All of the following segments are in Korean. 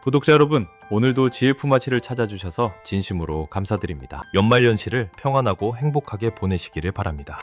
구독자 여러분, 오늘도 지혜품아치를 찾아주셔서 진심으로 감사드립니다. 연말연시를 평안하고 행복하게 보내시기를 바랍니다.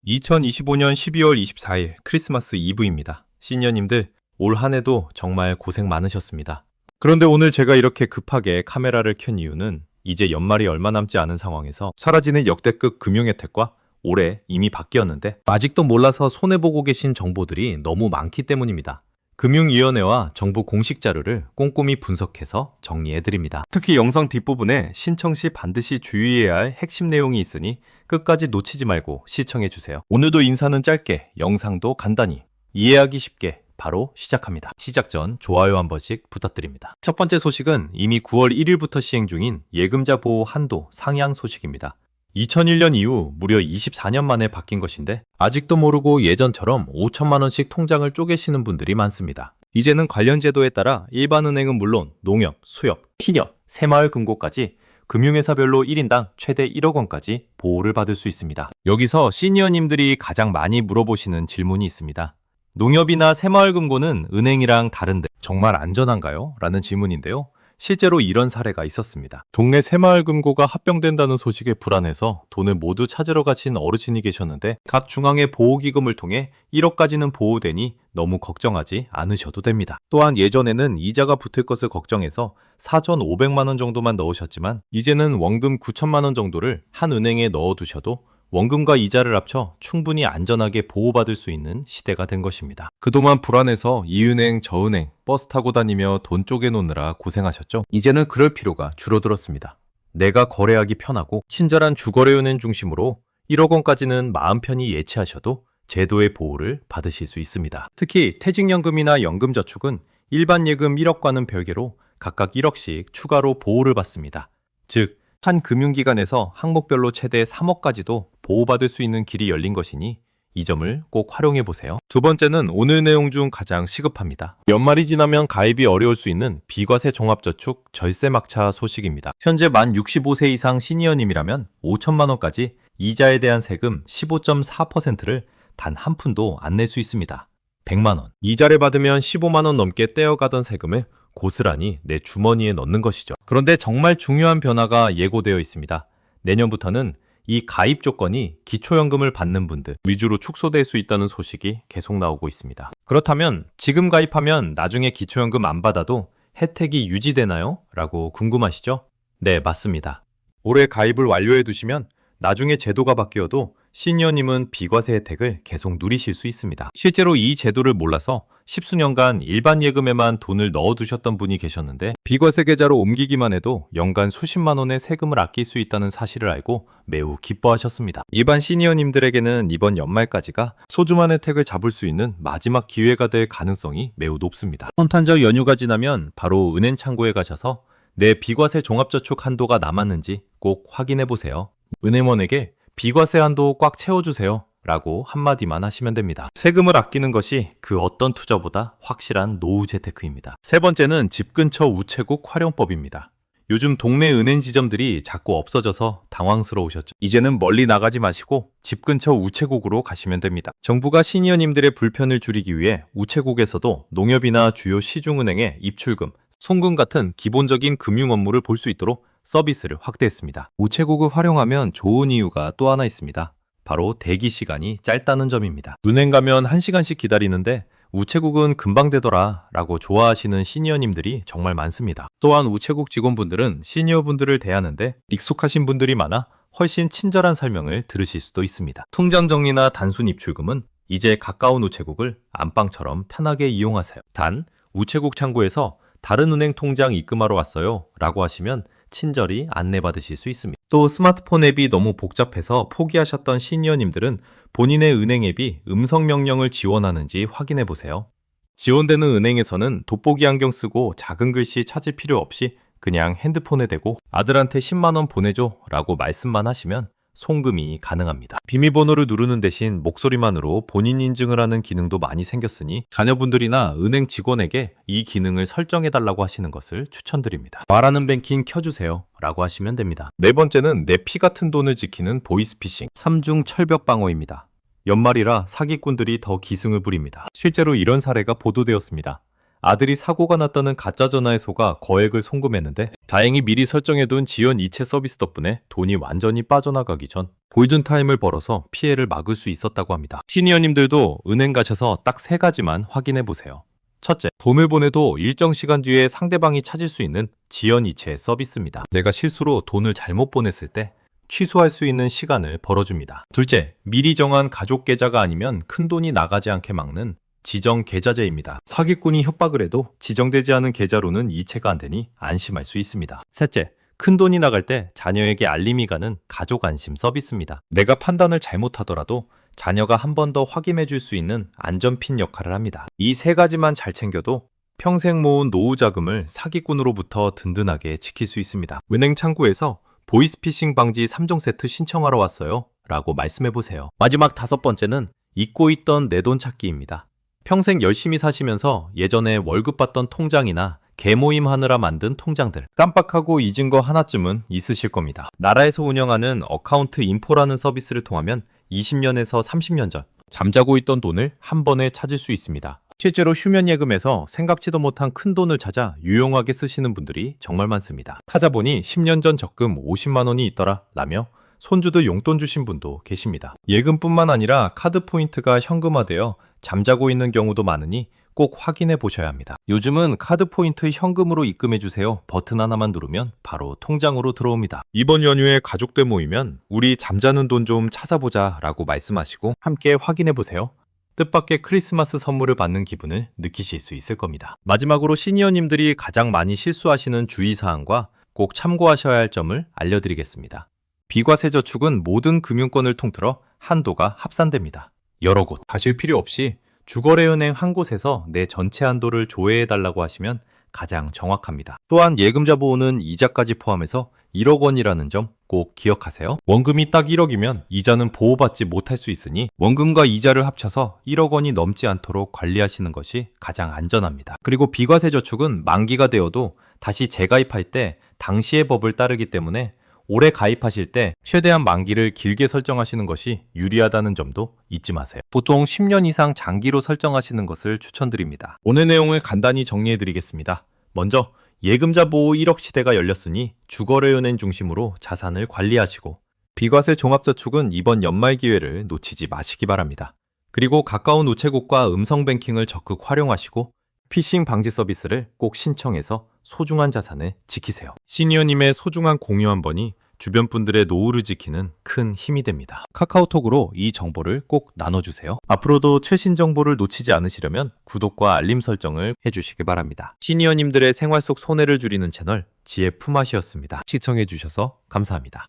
2025년 12월 24일 크리스마스 이브입니다. 시니어님들, 올 한 해도 정말 고생 많으셨습니다. 그런데 오늘 제가 이렇게 급하게 카메라를 켠 이유는 이제 연말이 얼마 남지 않은 상황에서 사라지는 역대급 금융혜택과 올해 이미 바뀌었는데 아직도 몰라서 손해보고 계신 정보들이 너무 많기 때문입니다. 금융위원회와 정부 공식 자료를 꼼꼼히 분석해서 정리해드립니다. 특히 영상 뒷부분에 신청 시 반드시 주의해야 할 핵심 내용이 있으니 끝까지 놓치지 말고 시청해주세요. 오늘도 인사는 짧게, 영상도 간단히, 이해하기 쉽게 바로 시작합니다. 시작 전 좋아요 한 번씩 부탁드립니다. 첫 번째 소식은 이미 9월 1일부터 시행 중인 예금자 보호 한도 상향 소식입니다. 2001년 이후 무려 24년 만에 바뀐 것인데 아직도 모르고 예전처럼 5천만 원씩 통장을 쪼개시는 분들이 많습니다. 이제는 관련 제도에 따라 일반은행은 물론 농협, 수협, 티협, 새마을금고까지 금융회사별로 1인당 최대 1억 원까지 보호를 받을 수 있습니다. 여기서 시니어님들이 가장 많이 물어보시는 질문이 있습니다. 농협이나 새마을금고는 은행이랑 다른데 정말 안전한가요? 라는 질문인데요. 실제로 이런 사례가 있었습니다. 동네 새마을금고가 합병된다는 소식에 불안해서 돈을 모두 찾으러 가신 어르신이 계셨는데 각 중앙의 보호기금을 통해 1억까지는 보호되니 너무 걱정하지 않으셔도 됩니다. 또한 예전에는 이자가 붙을 것을 걱정해서 4,500만 원 정도만 넣으셨지만 이제는 원금 9천만 원 정도를 한 은행에 넣어두셔도 원금과 이자를 합쳐 충분히 안전하게 보호받을 수 있는 시대가 된 것입니다. 그동안 불안해서 이 은행 저 은행 버스 타고 다니며 돈 쪼개놓느라 고생하셨죠? 이제는 그럴 필요가 줄어들었습니다. 내가 거래하기 편하고 친절한 주거래은행 중심으로 1억 원까지는 마음 편히 예치하셔도 제도의 보호를 받으실 수 있습니다. 특히 퇴직연금이나 연금저축은 일반 예금 1억과는 별개로 각각 1억씩 추가로 보호를 받습니다. 즉 한 금융기관에서 항목별로 최대 3억까지도 보호받을 수 있는 길이 열린 것이니 이 점을 꼭 활용해 보세요. 두 번째는 오늘 내용 중 가장 시급합니다. 연말이 지나면 가입이 어려울 수 있는 비과세 종합저축 절세막차 소식입니다. 현재 만 65세 이상 시니어님이라면 5천만 원까지 이자에 대한 세금 15.4%를 단 한 푼도 안 낼 수 있습니다. 100만 원. 이자를 받으면 15만 원 넘게 떼어가던 세금을 고스란히 내 주머니에 넣는 것이죠. 그런데 정말 중요한 변화가 예고되어 있습니다. 내년부터는 이 가입 조건이 기초연금을 받는 분들 위주로 축소될 수 있다는 소식이 계속 나오고 있습니다. 그렇다면 지금 가입하면 나중에 기초연금 안 받아도 혜택이 유지되나요? 라고 궁금하시죠? 네, 맞습니다. 올해 가입을 완료해 두시면 나중에 제도가 바뀌어도 시니어님은 비과세 혜택을 계속 누리실 수 있습니다. 실제로 이 제도를 몰라서 십수년간 일반 예금에만 돈을 넣어두셨던 분이 계셨는데 비과세 계좌로 옮기기만 해도 연간 수십만 원의 세금을 아낄 수 있다는 사실을 알고 매우 기뻐하셨습니다. 일반 시니어님들에게는 이번 연말까지가 소중한 혜택을 잡을 수 있는 마지막 기회가 될 가능성이 매우 높습니다. 성탄절 연휴가 지나면 바로 은행 창구에 가셔서 내 비과세 종합저축 한도가 남았는지 꼭 확인해 보세요. 은행원에게 비과세 한도 꽉 채워주세요 라고 한마디만 하시면 됩니다. 세금을 아끼는 것이 그 어떤 투자보다 확실한 노후 재테크입니다. 세 번째는 집 근처 우체국 활용법입니다. 요즘 동네 은행 지점들이 자꾸 없어져서 당황스러우셨죠? 이제는 멀리 나가지 마시고 집 근처 우체국으로 가시면 됩니다. 정부가 시니어님들의 불편을 줄이기 위해 우체국에서도 농협이나 주요 시중은행의 입출금, 송금 같은 기본적인 금융 업무를 볼 수 있도록 서비스를 확대했습니다. 우체국을 활용하면 좋은 이유가 또 하나 있습니다. 바로 대기 시간이 짧다는 점입니다. 은행 가면 1시간씩 기다리는데 우체국은 금방 되더라 라고 좋아하시는 시니어님들이 정말 많습니다. 또한 우체국 직원분들은 시니어분들을 대하는데 익숙하신 분들이 많아 훨씬 친절한 설명을 들으실 수도 있습니다. 통장 정리나 단순 입출금은 이제 가까운 우체국을 안방처럼 편하게 이용하세요. 단, 우체국 창구에서 다른 은행 통장 입금하러 왔어요 라고 하시면 친절히 안내받으실 수 있습니다. 또 스마트폰 앱이 너무 복잡해서 포기하셨던 시니어님들은 본인의 은행 앱이 음성 명령을 지원하는지 확인해 보세요. 지원되는 은행에서는 돋보기 안경 쓰고 작은 글씨 찾을 필요 없이 그냥 핸드폰에 대고 아들한테 10만 원 보내줘 라고 말씀만 하시면 송금이 가능합니다. 비밀번호를 누르는 대신 목소리만으로 본인 인증을 하는 기능도 많이 생겼으니 자녀분들이나 은행 직원에게 이 기능을 설정해달라고 하시는 것을 추천드립니다. 말하는 뱅킹 켜주세요 라고 하시면 됩니다. 네 번째는 내 피 같은 돈을 지키는 보이스피싱 3중 철벽 방어입니다. 연말이라 사기꾼들이 더 기승을 부립니다. 실제로 이런 사례가 보도되었습니다. 아들이 사고가 났다는 가짜 전화에 속아 거액을 송금했는데 다행히 미리 설정해둔 지연 이체 서비스 덕분에 돈이 완전히 빠져나가기 전 골든타임을 벌어서 피해를 막을 수 있었다고 합니다. 시니어님들도 은행 가셔서 딱 3가지만 확인해 보세요. 첫째, 돈을 보내도 일정 시간 뒤에 상대방이 찾을 수 있는 지연 이체 서비스입니다. 내가 실수로 돈을 잘못 보냈을 때 취소할 수 있는 시간을 벌어줍니다. 둘째, 미리 정한 가족 계좌가 아니면 큰돈이 나가지 않게 막는 지정 계좌제입니다. 사기꾼이 협박을 해도 지정되지 않은 계좌로는 이체가 안 되니 안심할 수 있습니다. 셋째, 큰돈이 나갈 때 자녀에게 알림이 가는 가족 안심 서비스입니다. 내가 판단을 잘못하더라도 자녀가 한 번 더 확인해 줄 수 있는 안전핀 역할을 합니다. 이 3가지만 잘 챙겨도 평생 모은 노후 자금을 사기꾼으로부터 든든하게 지킬 수 있습니다. 은행 창구에서 보이스피싱 방지 3종 세트 신청하러 왔어요 라고 말씀해 보세요. 마지막 5번째는 잊고 있던 내 돈 찾기입니다. 평생 열심히 사시면서 예전에 월급 받던 통장이나 개모임 하느라 만든 통장들 깜빡하고 잊은 거 하나쯤은 있으실 겁니다. 나라에서 운영하는 어카운트 인포라는 서비스를 통하면 20년에서 30년 전 잠자고 있던 돈을 한 번에 찾을 수 있습니다. 실제로 휴면 예금에서 생각지도 못한 큰 돈을 찾아 유용하게 쓰시는 분들이 정말 많습니다. 찾아보니 10년 전 적금 50만 원이 있더라 라며 손주들 용돈 주신 분도 계십니다. 예금뿐만 아니라 카드 포인트가 현금화되어 잠자고 있는 경우도 많으니 꼭 확인해 보셔야 합니다. 요즘은 카드 포인트 현금으로 입금해 주세요 버튼 하나만 누르면 바로 통장으로 들어옵니다. 이번 연휴에 가족들 모이면 우리 잠자는 돈 좀 찾아보자 라고 말씀하시고 함께 확인해 보세요. 뜻밖의 크리스마스 선물을 받는 기분을 느끼실 수 있을 겁니다. 마지막으로 시니어님들이 가장 많이 실수하시는 주의사항과 꼭 참고하셔야 할 점을 알려드리겠습니다. 비과세 저축은 모든 금융권을 통틀어 한도가 합산됩니다. 여러 곳 가실 필요 없이 주거래은행 한 곳에서 내 전체 한도를 조회해달라고 하시면 가장 정확합니다. 또한 예금자 보호는 이자까지 포함해서 1억 원이라는 점 꼭 기억하세요. 원금이 딱 1억이면 이자는 보호받지 못할 수 있으니 원금과 이자를 합쳐서 1억 원이 넘지 않도록 관리하시는 것이 가장 안전합니다. 그리고 비과세 저축은 만기가 되어도 다시 재가입할 때 당시의 법을 따르기 때문에 올해 가입하실 때 최대한 만기를 길게 설정하시는 것이 유리하다는 점도 잊지 마세요. 보통 10년 이상 장기로 설정하시는 것을 추천드립니다. 오늘 내용을 간단히 정리해 드리겠습니다. 먼저 예금자 보호 1억 시대가 열렸으니 주거래은행 중심으로 자산을 관리하시고 비과세 종합저축은 이번 연말 기회를 놓치지 마시기 바랍니다. 그리고 가까운 우체국과 음성뱅킹을 적극 활용하시고 피싱 방지 서비스를 꼭 신청해서 소중한 자산을 지키세요. 시니어님의 소중한 공유 한 번이 주변 분들의 노후를 지키는 큰 힘이 됩니다. 카카오톡으로 이 정보를 꼭 나눠주세요. 앞으로도 최신 정보를 놓치지 않으시려면 구독과 알림 설정을 해주시기 바랍니다. 시니어님들의 생활 속 손해를 줄이는 채널 지혜 품앗이었습니다. 시청해주셔서 감사합니다.